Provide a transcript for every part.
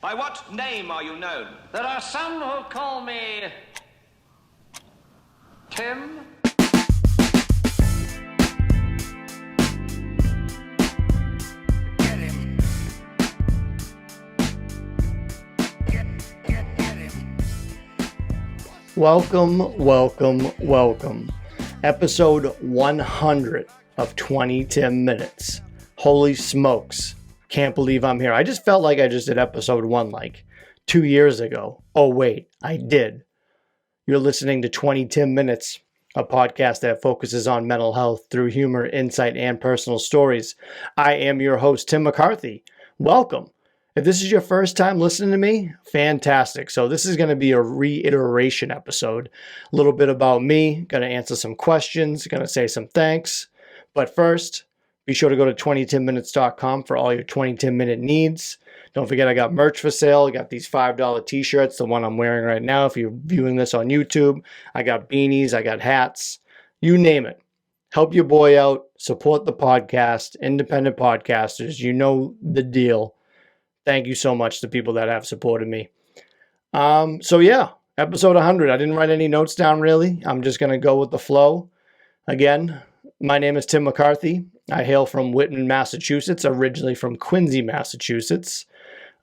By what name are you known? There are some who call me Tim. Get him. Get him. Welcome. Episode 100 of 20 Tim Minutes. Holy smokes. Can't believe I'm here. I just felt like I just did episode 1 like 2 years ago. Oh wait, I did. You're listening to 20 Tim Minutes, a podcast that focuses on mental health through humor, insight, and personal stories. I am your host, Tim McCarthy. Welcome. If this is your first time listening to me, fantastic. So this is going to be a reiteration episode. A little bit about me, going to answer some questions, going to say some thanks. But first, be sure to go to 20timminutes.com for all your 20 Tim Minute needs. Don't forget I got merch for sale. I got these $5 t-shirts, the one I'm wearing right now. If you're viewing this on YouTube, I got beanies, I got hats, you name it. Help your boy out, support the podcast, independent podcasters. You know the deal. Thank you so much to people that have supported me. Episode 100. I didn't write any notes down really. I'm just going to go with the flow. Again, my name is Tim McCarthy. I hail from Whitman, Massachusetts, originally from Quincy, Massachusetts.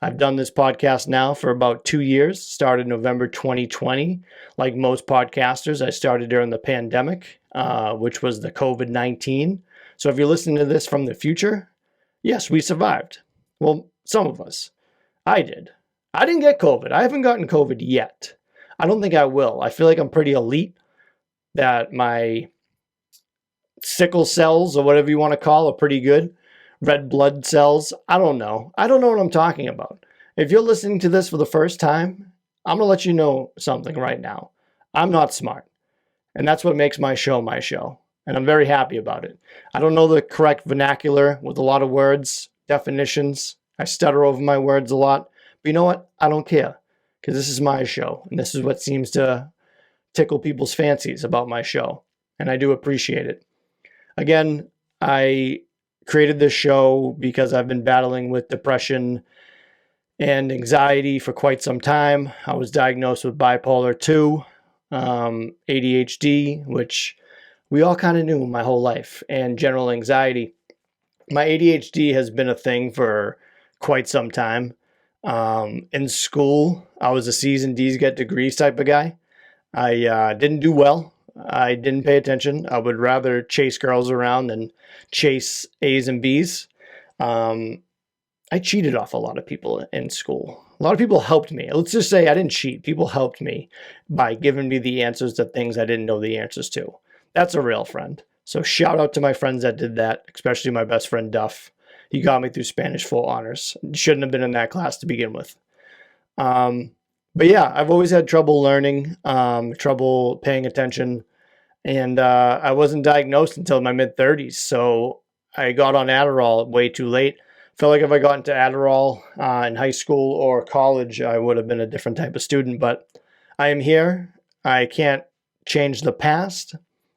I've done this podcast now for about 2 years, started November 2020. Like most podcasters, I started during the pandemic, which was the COVID-19. So if you're listening to this from the future, yes, we survived. Well, some of us. I did. I didn't get COVID. I haven't gotten COVID yet. I don't think I will. I feel like I'm pretty elite, that my sickle cells or whatever you want to call are pretty good. Red blood cells. I don't know. I don't know what I'm talking about. If you're listening to this for the first time, I'm going to let you know something right now. I'm not smart. And that's what makes my show. And I'm very happy about it. I don't know the correct vernacular with a lot of words, definitions. I stutter over my words a lot. But you know what? I don't care. Because this is my show. And this is what seems to tickle people's fancies about my show. And I do appreciate it. Again, I created this show because I've been battling with depression and anxiety for quite some time. I was diagnosed with Bipolar 2, ADHD, which we all kind of knew my whole life, and general anxiety. My ADHD has been a thing for quite some time. In school, I was a C's and D's get degrees type of guy. I didn't do well. I didn't pay attention. I would rather chase girls around than chase A's and B's. I cheated off a lot of people in school. A lot of people helped me. Let's just say I didn't cheat. People helped me by giving me the answers to things I didn't know the answers to. That's a real friend. So shout out to my friends that did that, especially my best friend Duff. He got me through Spanish full honors. Shouldn't have been in that class to begin with. But yeah, I've always had trouble learning, trouble paying attention, and I wasn't diagnosed until my mid-30s, so I got on Adderall way too late. Felt like if I got into Adderall in high school or college, I would have been a different type of student, but I am here. I can't change the past.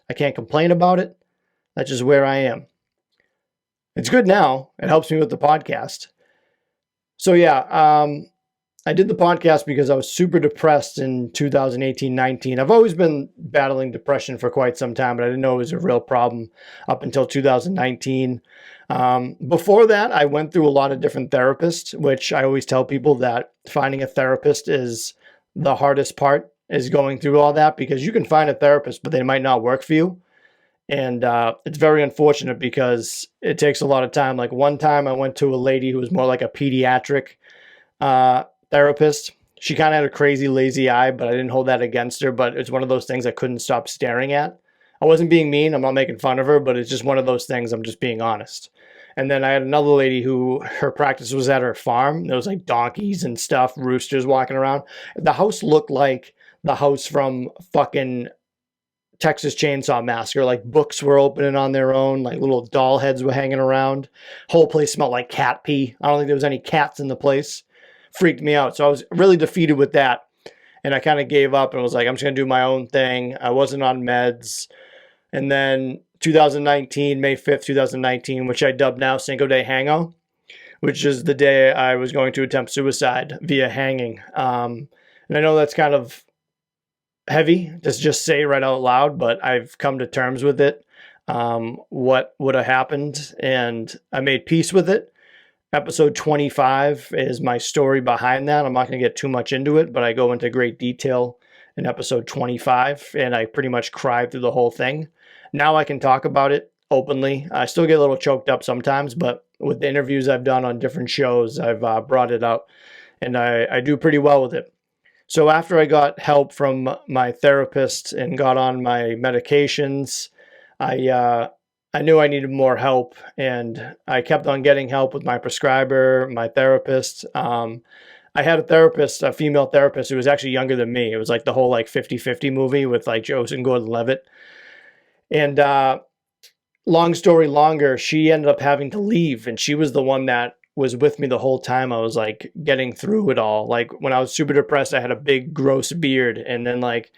I can't complain about it. That's just where I am. It's good now. It helps me with the podcast. So yeah, I did the podcast because I was super depressed in 2018-19. I've always been battling depression for quite some time, but I didn't know it was a real problem up until 2019. Before that, I went through a lot of different therapists, which I always tell people that finding a therapist is the hardest part, is going through all that, because you can find a therapist, but they might not work for you. And it's very unfortunate because it takes a lot of time. Like one time I went to a lady who was more like a pediatric therapist. She kind of had a crazy lazy eye, but I didn't hold that against her. But it's one of those things I couldn't stop staring at. I wasn't being mean. I'm not making fun of her, but it's just one of those things. I'm just being honest. And then I had another lady who her practice was at her farm. There was like donkeys and stuff, roosters walking around. The house looked like the house from fucking Texas Chainsaw Massacre. Like books were opening on their own, like little doll heads were hanging around. Whole place smelled like cat pee. I don't think there was any cats in the place. Freaked me out. So I was really defeated with that. And I kind of gave up and was like, I'm just going to do my own thing. I wasn't on meds. And then 2019, May 5th, 2019, which I dubbed now Cinco de Hango, which is the day I was going to attempt suicide via hanging. And I know that's kind of heavy to just say right out loud, but I've come to terms with it. What would have happened, and I made peace with it. Episode 25 is my story behind that. I'm not going to get too much into it, but I go into great detail in episode 25, and I pretty much cried through the whole thing. Now I can talk about it openly. I still get a little choked up sometimes, but with the interviews I've done on different shows, I've brought it up, and I do pretty well with it. So after I got help from my therapist and got on my medications, I knew I needed more help, and I kept on getting help with my prescriber, my therapist. I had a therapist, a female therapist, who was actually younger than me. It was like the whole like 50-50 movie with like Joseph Gordon-Levitt. And long story longer, she ended up having to leave, and she was the one that was with me the whole time I was like getting through it all. Like when I was super depressed, I had a big gross beard, and then like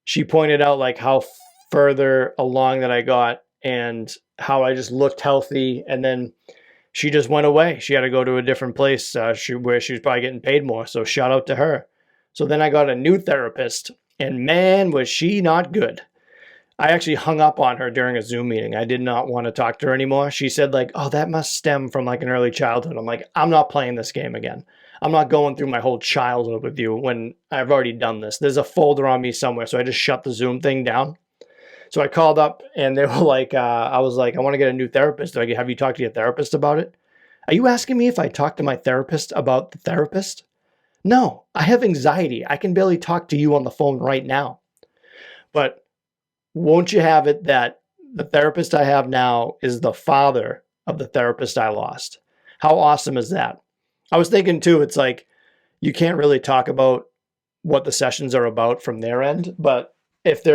she pointed out like how further along that I got and how I just looked healthy, and then she just went away. She had to go to a different place where she was probably getting paid more. So shout out to her. So then I got a new therapist, and man, was she not good. I actually hung up on her during a Zoom meeting. I did not want to talk to her anymore. She said like, oh, that must stem from like an early childhood. I'm like, I'm not playing this game again. I'm not going through my whole childhood with you when I've already done this. There's a folder on me somewhere. So I just shut the Zoom thing down. So I called up, and they were like, I was like, I want to get a new therapist. Like, have you talked to your therapist about it? Are you asking me if I talked to my therapist about the therapist? No, I have anxiety. I can barely talk to you on the phone right now. But won't you have it that the therapist I have now is the father of the therapist I lost? How awesome is that? I was thinking too, it's like, you can't really talk about what the sessions are about from their end, but if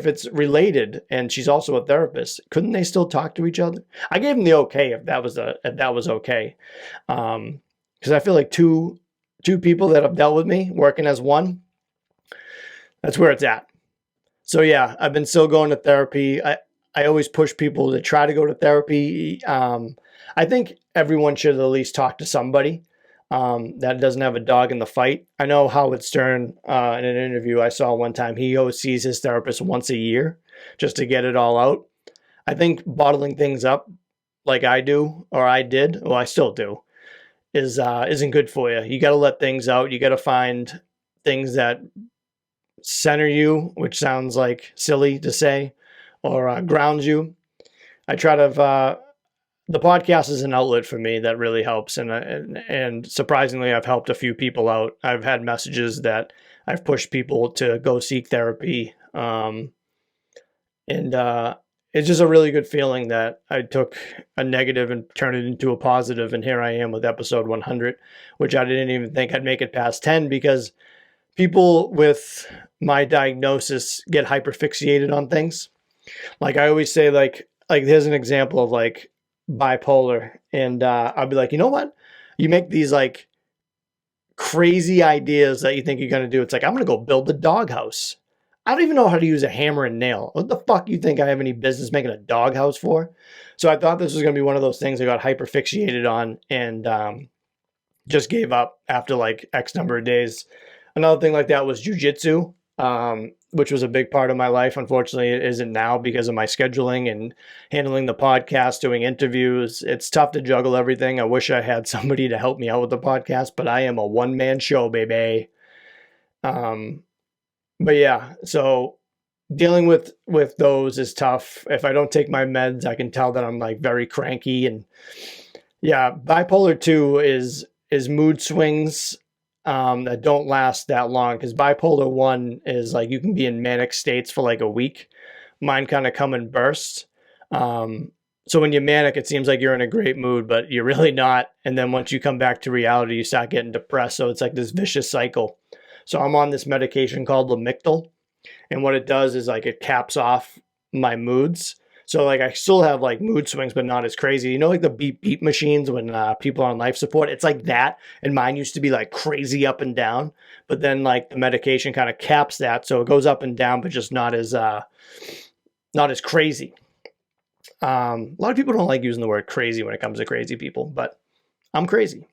it's related and she's also a therapist, couldn't they still talk to each other? I gave them the okay if that was okay. Because I feel like two people that have dealt with me working as one, that's where it's at. So yeah, I've been still going to therapy. I always push people to try to go to therapy. I think everyone should at least talk to somebody that doesn't have a dog in the fight. I know Howard Stern, in an interview I saw one time, he always sees his therapist once a year just to get it all out. I think bottling things up like I do, or I did, or I still do, isn't good for you. You got to let things out. You got to find things that center you, which sounds like silly to say, or ground you. I try to, the podcast is an outlet for me that really helps. And surprisingly, I've helped a few people out. I've had messages that I've pushed people to go seek therapy. It's just a really good feeling that I took a negative and turned it into a positive. And here I am with episode 100, which I didn't even think I'd make it past 10, because people with my diagnosis get hyperfixated on things. Like I always say, like here's an example of like bipolar, and I'll be like, you know what? You make these like crazy ideas that you think you're gonna do. It's like, I'm gonna go build a doghouse. I don't even know how to use a hammer and nail. What the fuck you think I have any business making a doghouse for? So I thought this was gonna be one of those things I got hyperfixated on, and just gave up after like X number of days. Another thing like that was jujitsu, which was a big part of my life. Unfortunately, it isn't now because of my scheduling and handling the podcast, doing interviews. It's tough to juggle everything. I wish I had somebody to help me out with the podcast, but I am a one-man show, baby. But yeah, so dealing with those is tough. If I don't take my meds, I can tell that I'm like very cranky. And yeah, bipolar 2 is mood swings that don't last that long, because bipolar 1 is like you can be in manic states for like a week. Mine kind of come in bursts. So when you're manic, it seems like you're in a great mood, but you're really not. And then once you come back to reality, you start getting depressed. So it's like this vicious cycle. So I'm on this medication called Lamictal, and what it does is like it caps off my moods. So like I still have like mood swings, but not as crazy. You know, like the beep beep machines when people are on life support, it's like that. And mine used to be like crazy up and down, but then like the medication kind of caps that, so it goes up and down, but just not as crazy. A lot of people don't like using the word crazy when it comes to crazy people, but I'm crazy.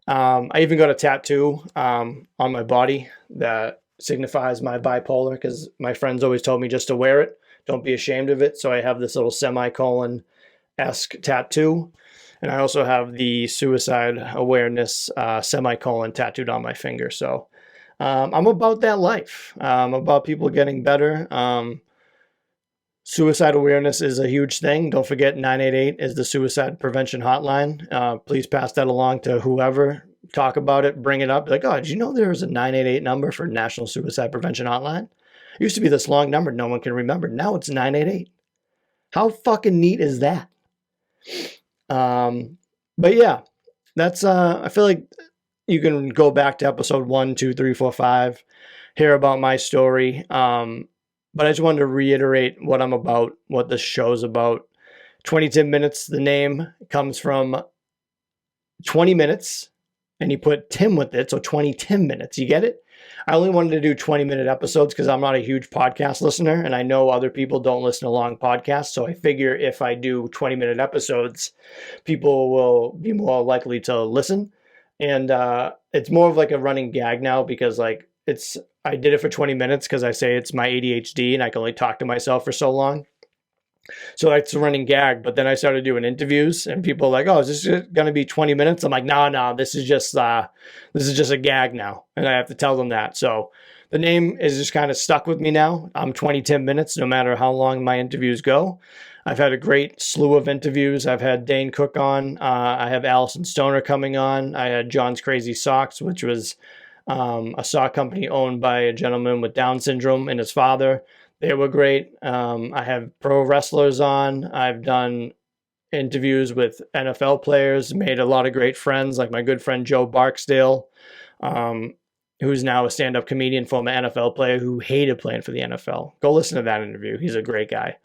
I even got a tattoo on my body that signifies my bipolar because my friends always told me just to wear it. Don't be ashamed of it. So I have this little semicolon-esque tattoo. And I also have the suicide awareness semicolon tattooed on my finger. So I'm about that life. I'm about people getting better. Suicide awareness is a huge thing. Don't forget 988 is the suicide prevention hotline. Please pass that along to whoever. Talk about it, bring it up. Like, oh, did you know there was a 988 number for National Suicide Prevention Hotline? It used to be this long number no one can remember. Now it's 988. How fucking neat is that? But yeah, that's I feel like you can go back to episode 1, 2, 3, 4, 5, hear about my story. But I just wanted to reiterate what I'm about, what this show's about. 20 minutes, the name comes from 20 minutes, and you put Tim with it, so 20 minutes. You get it? I only wanted to do 20-minute episodes because I'm not a huge podcast listener, and I know other people don't listen to long podcasts, so I figure if I do 20-minute episodes, people will be more likely to listen. And it's more of like a running gag now because like I did it for 20 minutes because I say it's my ADHD and I can only talk to myself for so long. So that's a running gag. But then I started doing interviews and people are like, oh, is this going to be 20 minutes? I'm like, no, this is just a gag now. And I have to tell them that. So the name is just kind of stuck with me now. I'm 20 minutes, no matter how long my interviews go. I've had a great slew of interviews. I've had Dane Cook on. I have Allison Stoner coming on. I had John's Crazy Socks, which was a sock company owned by a gentleman with Down syndrome and his father. They were great. I have pro wrestlers on. I've done interviews with NFL players, made a lot of great friends, like my good friend Joe Barksdale, who's now a stand-up comedian, former NFL player who hated playing for the NFL. Go listen to that interview. He's a great guy.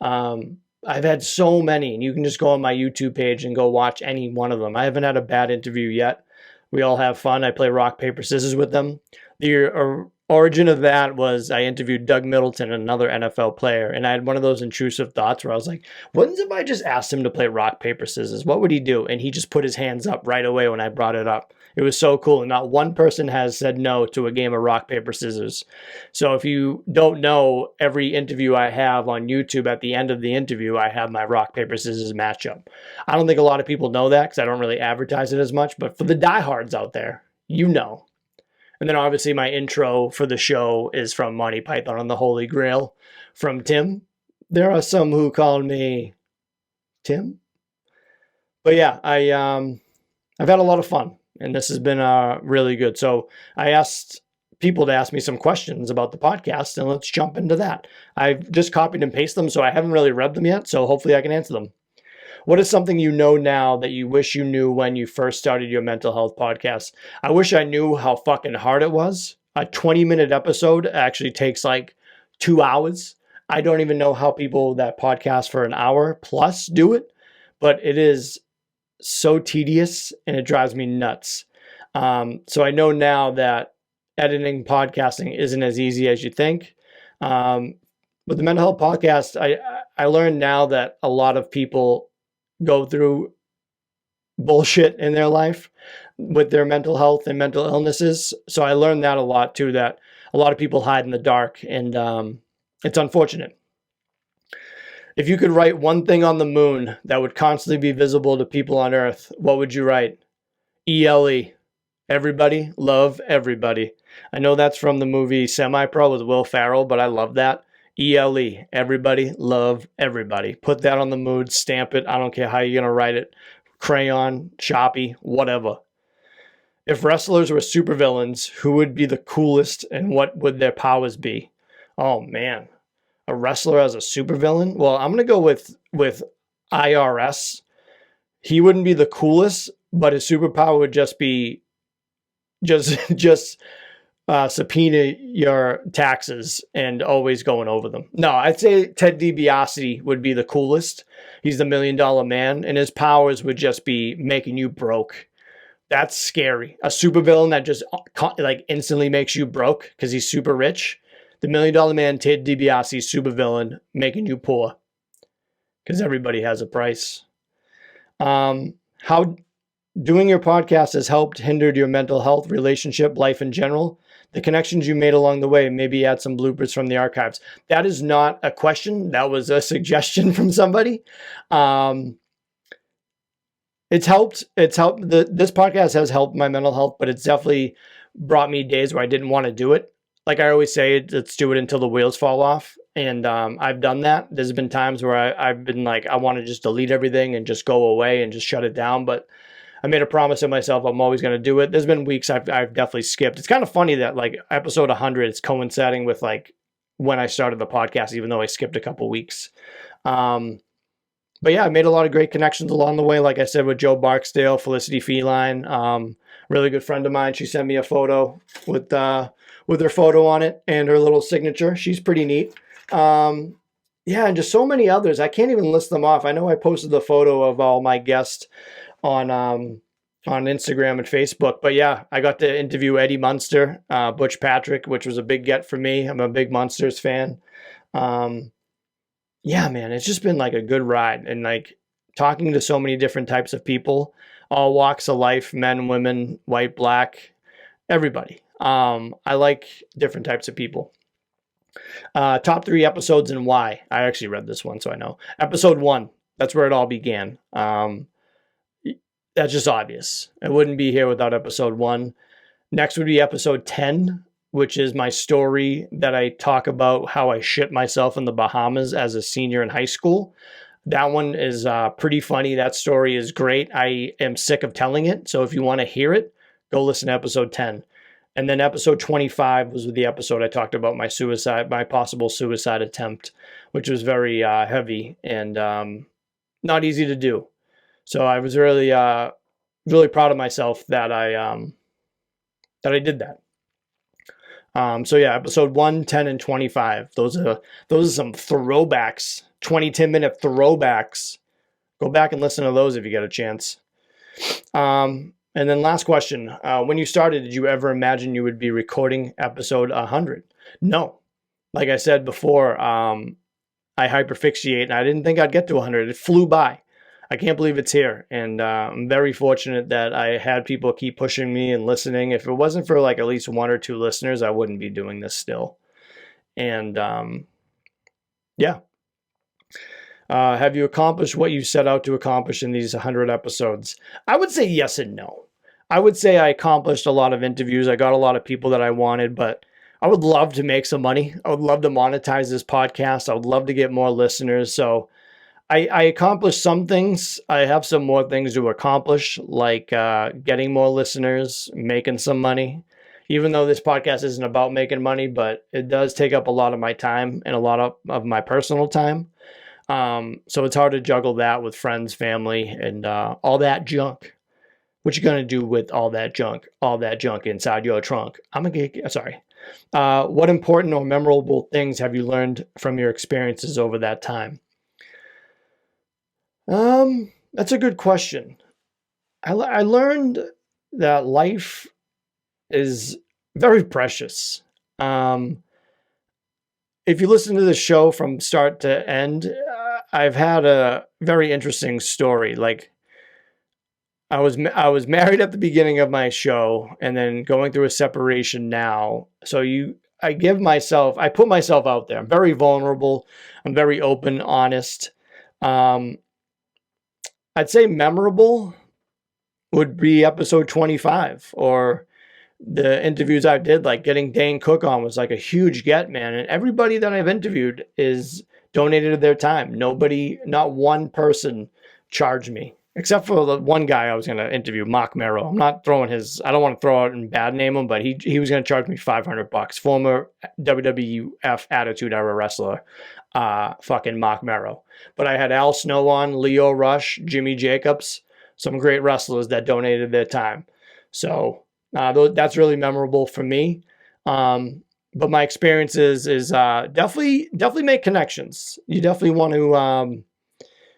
I've had so many, and you can just go on my YouTube page and go watch any one of them. I haven't had a bad interview yet. We all have fun. I play rock, paper, scissors with them. The origin of that was I interviewed Doug Middleton, another NFL player, and I had one of those intrusive thoughts where I was like, what if I just asked him to play rock, paper, scissors? What would he do? And he just put his hands up right away when I brought it up. It was so cool. And not one person has said no to a game of rock, paper, scissors. So if you don't know, every interview I have on YouTube, at the end of the interview, I have my rock, paper, scissors matchup. I don't think a lot of people know that because I don't really advertise it as much. But for the diehards out there, you know. And then obviously my intro for the show is from Monty Python and the Holy Grail from Tim. There are some who call me Tim. But yeah, I've had a lot of fun. And this has been really good. So I asked people to ask me some questions about the podcast, and let's jump into that. I've just copied and pasted them, so I haven't really read them yet, so hopefully I can answer them. What is something you know now that you wish you knew when you first started your mental health podcast? I wish I knew how fucking hard it was. A 20-minute episode actually takes like 2 hours. I don't even know how people that podcast for an hour plus do it, but it is so tedious and it drives me nuts. So I know now that editing podcasting isn't as easy as you think. With the mental health podcast, I learned now that a lot of people go through bullshit in their life with their mental health and mental illnesses. So I learned that a lot too, that a lot of people hide in the dark, and it's unfortunate. If you could write one thing on the moon that would constantly be visible to people on Earth, what would you write? ELE. Everybody, love everybody. I know that's from the movie Semi-Pro with Will Ferrell, but I love that. ELE. Everybody, love everybody. Put that on the moon, stamp it. I don't care how you're going to write it. Crayon, Sharpie, whatever. If wrestlers were supervillains, who would be the coolest and what would their powers be? Oh, man. A wrestler as a supervillain? Well, I'm going to go with IRS. He wouldn't be the coolest, but his superpower would just be subpoena your taxes and always going over them. No, I'd say Ted DiBiase would be the coolest. He's the $1 million man, and his powers would just be making you broke. That's scary. A supervillain that just like instantly makes you broke because he's super rich. The $1 million man, Ted DiBiase, supervillain, making you poor because everybody has a price. How Doing your podcast has helped hindered your mental health, relationship, life in general. The connections you made along the way, maybe add some bloopers from the archives. That is not a question. That was a suggestion from somebody. It's helped. It's helped. This podcast has helped my mental health, but it's definitely brought me days where I didn't want to do it. Like I always say, let's do it until the wheels fall off. And I've done that. There's been times where I've been like, I want to just delete everything and just go away and just shut it down. But I made a promise to myself I'm always going to do it. There's been weeks I've definitely skipped. It's kind of funny that like episode 100 is coinciding with like when I started the podcast, even though I skipped a couple weeks. But yeah, I made a lot of great connections along the way. Like I said, with Joe Barksdale, Felicity Feline, really good friend of mine. She sent me a photo with her photo on it and her little signature. She's pretty neat. Yeah, and just so many others. I can't even list them off. I know I posted the photo of all my guests on Instagram and Facebook. But yeah, I got to interview Eddie Munster, Butch Patrick, which was a big get for me. I'm a big Munsters fan. Yeah, man, it's just been like a good ride, and like talking to so many different types of people, all walks of life, men, women, white, black, everybody. I like different types of people. Top 3 episodes and why. I actually read this one, so I know. Episode 1, that's where it all began. That's just obvious. I wouldn't be here without episode 1. Next would be episode 10, which is my story that I talk about how I shit myself in the Bahamas as a senior in high school. That one is pretty funny. That story is great. I am sick of telling it. So if you want to hear it, go listen to episode 10. And then episode 25 was the episode I talked about my possible suicide attempt, which was very heavy and not easy to do. So I was really, really proud of myself that I did that. So yeah, episode 1, 10, and 25. Those are some throwbacks, 10-minute throwbacks. Go back and listen to those if you get a chance. And then last question. When you started, did you ever imagine you would be recording episode 100? No. Like I said before, I hyperfixate, and I didn't think I'd get to 100. It flew by. I can't believe it's here. And I'm very fortunate that I had people keep pushing me and listening. If it wasn't for like at least 1 or 2 listeners, I wouldn't be doing this still. And yeah. Have you accomplished what you set out to accomplish in these 100 episodes? I would say yes and no. I would say I accomplished a lot of interviews. I got a lot of people that I wanted, but I would love to make some money. I would love to monetize this podcast. I would love to get more listeners. So I accomplished some things. I have some more things to accomplish, like getting more listeners, making some money. Even though this podcast isn't about making money, but it does take up a lot of my time and a lot of my personal time. So it's hard to juggle that with friends, family, and all that junk. What you gonna do with all that junk inside your trunk? Sorry. What important or memorable things have you learned from your experiences over that time? That's a good question. I learned that life is very precious. If you listen to the show from start to end, I've had a very interesting story. Like I was married at the beginning of my show and then going through a separation now. So I put myself out there. I'm very vulnerable. I'm very open, honest. I'd say memorable would be episode 25 or the interviews I did, like getting Dane Cook on was like a huge get, man. And everybody that I've interviewed is donated their time. Not one person charged me, except for the one guy I was going to interview, Mark Merrow. I don't want to throw out and bad name him, but he was going to charge me $500. Former WWF Attitude Era wrestler, fucking Mark Merrow. But I had Al Snow on, Leo Rush, Jimmy Jacobs, some great wrestlers that donated their time. So that's really memorable for me. But my experiences is definitely make connections. You definitely want to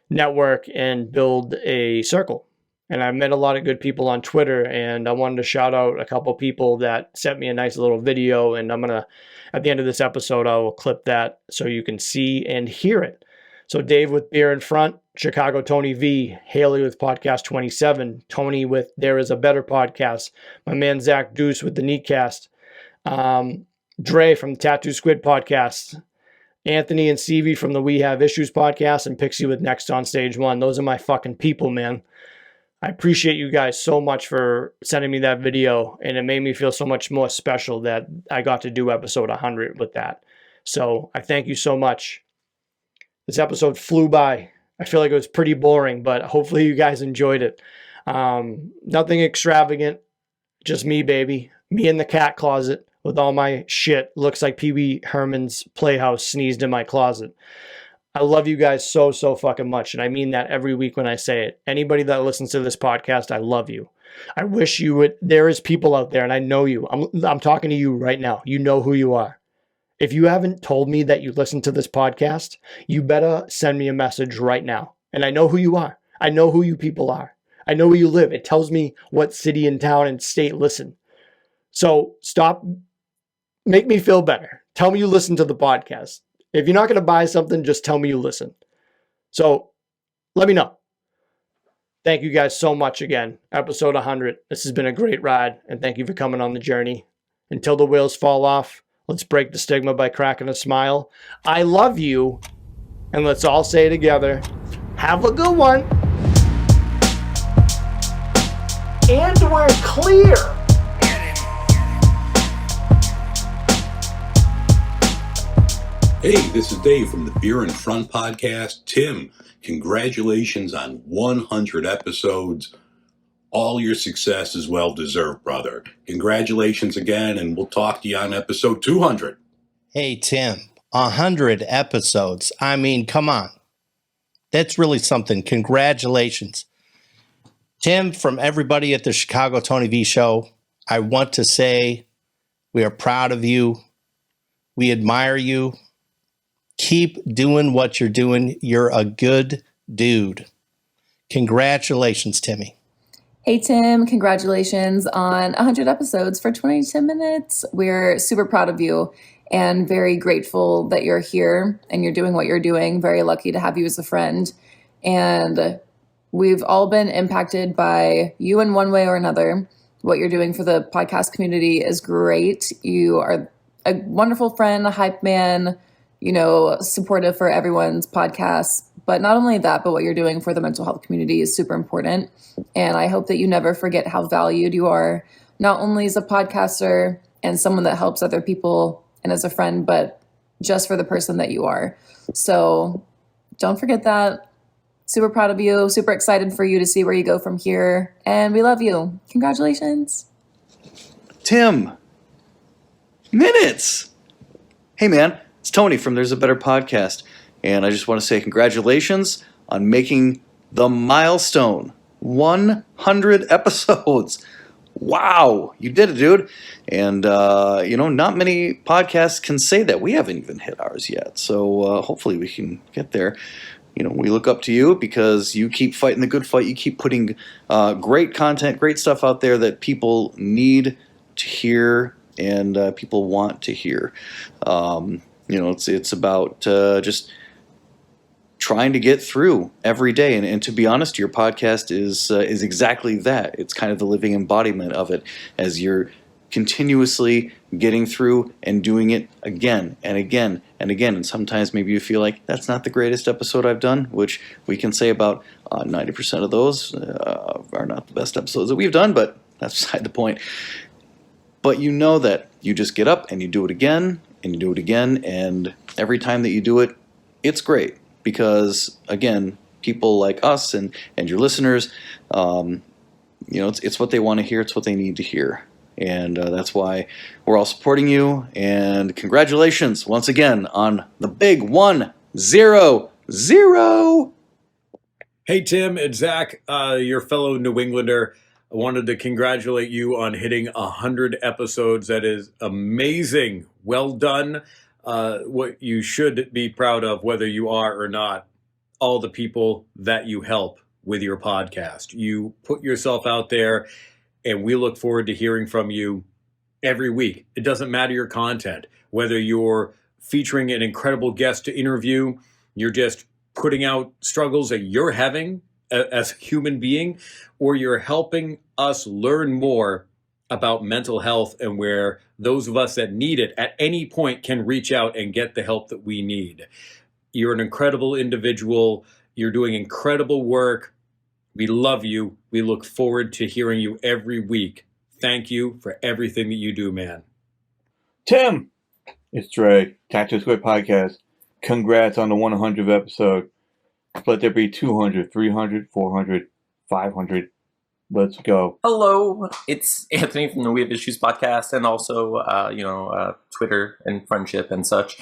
network and build a circle. And I met a lot of good people on Twitter, and I wanted to shout out a couple people that sent me a nice little video, and at the end of this episode, I will clip that so you can see and hear it. So Dave with Beer in Front, Chicago Tony V, Haley with Podcast 27, Tony with There Is a Better Podcast, my man Zach Deuce with the Neatcast, Dre from the Tattoo Squid Podcast, Anthony and Stevie from the We Have Issues Podcast, and Pixie with Next on Stage 1. Those are my fucking people, man. I appreciate you guys so much for sending me that video, and it made me feel so much more special that I got to do episode 100 with that. So I thank you so much. This episode flew by. I feel like it was pretty boring, but hopefully you guys enjoyed it. Nothing extravagant, just me, baby. Me in the cat closet with all my shit. Looks like Pee Wee Herman's Playhouse sneezed in my closet. I love you guys so fucking much, and I mean that every week when I say it. Anybody that listens to this podcast, I love you. I wish you would. There is people out there, and I know you. I'm talking to you right now. You know who you are. If you haven't told me that you listen to this podcast, you better send me a message right now. And I know who you are. I know who you people are. I know where you live. It tells me what city and town and state listen. So stop. Make me feel better. Tell me you listen to the podcast. If you're not going to buy something, just tell me you listen. So let me know. Thank you guys so much again. Episode 100. This has been a great ride, and thank you for coming on the journey. Until the wheels fall off, let's break the stigma by cracking a smile. I love you, and let's all say together, have a good one. And we're clear. Hey, this is Dave from the Beer in Front podcast. Tim, congratulations on 100 episodes. All your success is well deserved, brother. Congratulations again, and we'll talk to you on episode 200. Hey, Tim, 100 episodes. I mean, come on. That's really something. Congratulations. Tim, from everybody at the Chicago Tony V Show, I want to say we are proud of you. We admire you. Keep doing what you're doing. You're a good dude. Congratulations, Timmy. Hey, Tim. Congratulations on 100 episodes for 22 minutes. We're super proud of you and very grateful that you're here and you're doing what you're doing. Very lucky to have you as a friend. And we've all been impacted by you in one way or another. What you're doing for the podcast community is great. You are a wonderful friend, a hype man, supportive for everyone's podcasts. But not only that, but what you're doing for the mental health community is super important. And I hope that you never forget how valued you are, not only as a podcaster and someone that helps other people and as a friend, but just for the person that you are. So don't forget that. Super proud of you. Super excited for you to see where you go from here. And we love you. Congratulations. Tim. Minutes. Hey, man. It's Tony from There's a Better Podcast, and I just want to say congratulations on making the milestone 100 episodes. Wow, you did it, dude. And, not many podcasts can say that. We haven't even hit ours yet, so hopefully we can get there. We look up to you because you keep fighting the good fight. You keep putting great content, great stuff out there that people need to hear and people want to hear. It's about just trying to get through every day. And to be honest, your podcast is exactly that. It's kind of the living embodiment of it as you're continuously getting through and doing it again and again and again. And sometimes maybe you feel like that's not the greatest episode I've done, which we can say about 90% of those are not the best episodes that we've done, but that's beside the point. But you know that you just get up and you do it again and you do it again, and every time that you do it, it's great because, again, people like us and your listeners, it's what they want to hear, it's what they need to hear, and that's why we're all supporting you, and congratulations once again on the big 100. Hey, Tim, it's Zach, your fellow New Englander. I wanted to congratulate you on hitting 100 episodes. That is amazing. Well done. What you should be proud of, whether you are or not, all the people that you help with your podcast. You put yourself out there, and we look forward to hearing from you every week. It doesn't matter your content, whether you're featuring an incredible guest to interview, you're just putting out struggles that you're having as a human being, or you're helping us learn more about mental health and where those of us that need it at any point can reach out and get the help that we need. You're an incredible individual. You're doing incredible work. We love you. We look forward to hearing you every week. Thank you for everything that you do, man. Tim, it's Dre, Tactics Square Podcast. Congrats on the 100th episode. Let there be 200, 300, 400, 500. Let's go. Hello, it's Anthony from the We Have Issues podcast, and also, Twitter and friendship and such.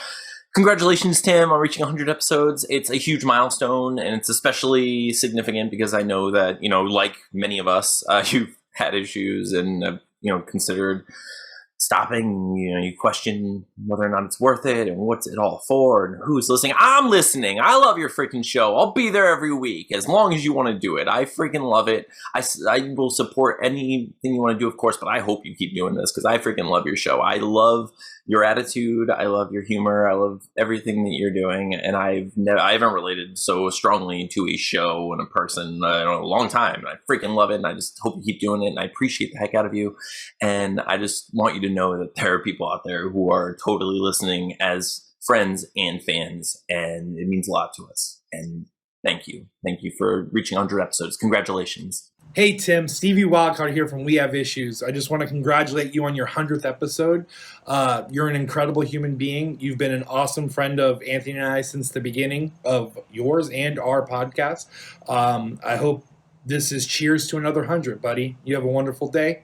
Congratulations, Tim, on reaching 100 episodes. It's a huge milestone, and it's especially significant because I know that, like many of us, you've had issues and, considered stopping. You question whether or not it's worth it and what's it all for and who's listening. I'm listening. I love your freaking show. I'll be there every week as long as you want to do it. I freaking love it. I will support anything you want to do, of course, but I hope you keep doing this because I freaking love your show. I love your attitude. I love your humor. I love everything that you're doing. And I haven't related so strongly to a show and a person in a long time. I freaking love it. And I just hope you keep doing it. And I appreciate the heck out of you. And I just want you to know that there are people out there who are totally listening as friends and fans. And it means a lot to us. And thank you. Thank you for reaching 100 episodes. Congratulations. Hey, Tim, Stevie Wildcard here from We Have Issues. I just want to congratulate you on your 100th episode. You're an incredible human being. You've been an awesome friend of Anthony and I since the beginning of yours and our podcast. I hope this is cheers to another 100, buddy. You have a wonderful day.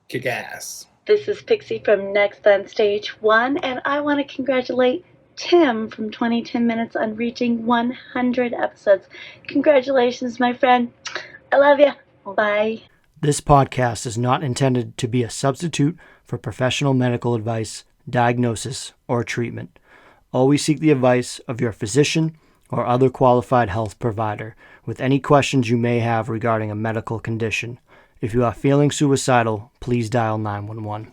Kick ass. This is Pixie from Next on Stage 1, and I want to congratulate Tim from 2010 Minutes on reaching 100 episodes. Congratulations, my friend. I love you. Bye. This podcast is not intended to be a substitute for professional medical advice, diagnosis, or treatment. Always seek the advice of your physician or other qualified health provider with any questions you may have regarding a medical condition. If you are feeling suicidal, please dial 911.